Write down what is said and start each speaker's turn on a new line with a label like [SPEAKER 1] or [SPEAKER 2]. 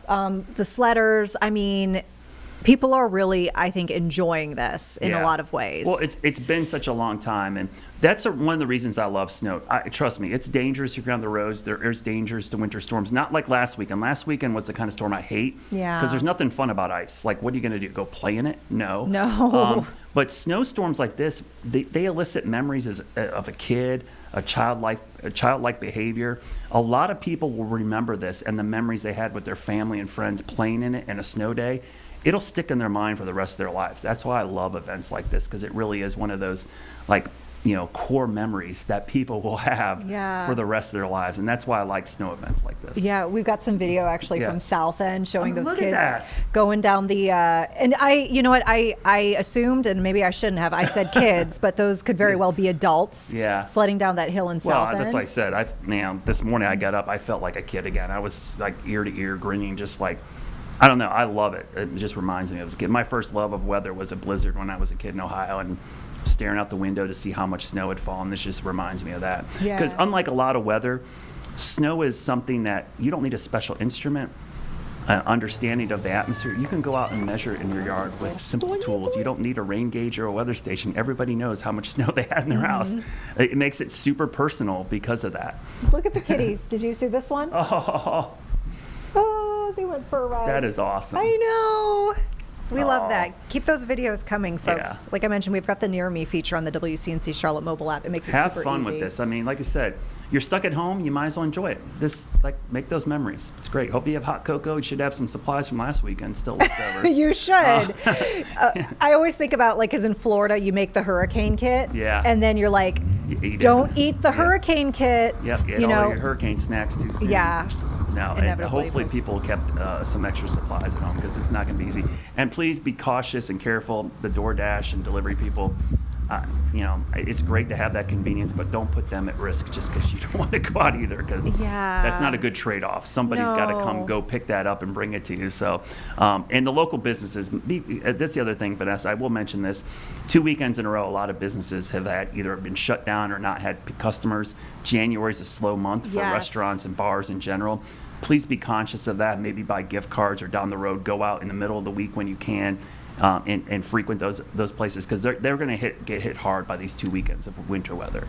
[SPEAKER 1] The sledders, I mean, people are really, I think, enjoying this in a lot of ways.
[SPEAKER 2] Well, it's been such a long time, and that's one of the reasons I love snow. Trust me, it's dangerous if you're on the roads. There's dangers to winter storms. Not like last weekend. Last weekend was the kind of storm I hate.
[SPEAKER 1] Yeah.
[SPEAKER 2] Because there's nothing fun about ice. Like, what are you going to do? Go play in it? No.
[SPEAKER 1] No.
[SPEAKER 2] But snowstorms like this, they elicit memories of a kid, a childlike behavior. A lot of people will remember this and the memories they had with their family and friends playing in it in a snow day. It'll stick in their mind for the rest of their lives. That's why I love events like this, because it really is one of those, core memories that people will have for the rest of their lives. And that's why I like snow events like this.
[SPEAKER 1] Yeah, we've got some video actually from South End showing those
[SPEAKER 2] look
[SPEAKER 1] kids
[SPEAKER 2] at that.
[SPEAKER 1] going down the, and you know what, I assumed, and maybe I shouldn't have, I said kids, but those could very well be adults sledding down that hill in South End.
[SPEAKER 2] Well, that's what I said. This morning I got up, I felt like a kid again. I was like ear to ear grinning, just like, I don't know. I love it. It just reminds me of a kid. My first love of weather was a blizzard when I was a kid in Ohio, and staring out the window to see how much snow had fallen. This just reminds me of that. Because unlike a lot of weather, snow is something that you don't need a special instrument, understanding of the atmosphere. You can go out and measure it in your yard with simple tools. You don't need a rain gauge or a weather station. Everybody knows how much snow they had in their house. It makes it super personal because of that.
[SPEAKER 1] Look at the kitties. Did you see this one? Oh, they went for a ride.
[SPEAKER 2] That is awesome.
[SPEAKER 1] I know. We love that. Keep those videos coming, folks.
[SPEAKER 2] Yeah.
[SPEAKER 1] Like I mentioned, we've got the Near Me feature on the WCNC Charlotte mobile app. It makes it
[SPEAKER 2] Have
[SPEAKER 1] super
[SPEAKER 2] fun
[SPEAKER 1] easy.
[SPEAKER 2] with this. I mean, like I said, you're stuck at home, you might as well enjoy it. Make those memories. It's great. Hope you have hot cocoa. You should have some supplies from last weekend still left over.
[SPEAKER 1] You should. I always think about, like, because in Florida, you make the hurricane kit.
[SPEAKER 2] Yeah.
[SPEAKER 1] And then you're like, don't eat the hurricane kit.
[SPEAKER 2] Yep,
[SPEAKER 1] you know,
[SPEAKER 2] all your hurricane snacks too soon.
[SPEAKER 1] Yeah.
[SPEAKER 2] No, and hopefully people kept some extra supplies at home, because it's not going to be easy. And please be cautious and careful. The DoorDash and delivery people, it's great to have that convenience, but don't put them at risk just because you don't want to go out either, because that's not a good trade-off. Somebody's got to go pick that up and bring it to you. So, and the local businesses, that's the other thing, Vanessa, I will mention this. 2 weekends in a row, a lot of businesses have either been shut down or not had customers. January's a slow month for restaurants and bars in general. Please be conscious of that. Maybe buy gift cards, or down the road, go out in the middle of the week when you can, and frequent those places, because they're going to get hit hard by these 2 weekends of winter weather.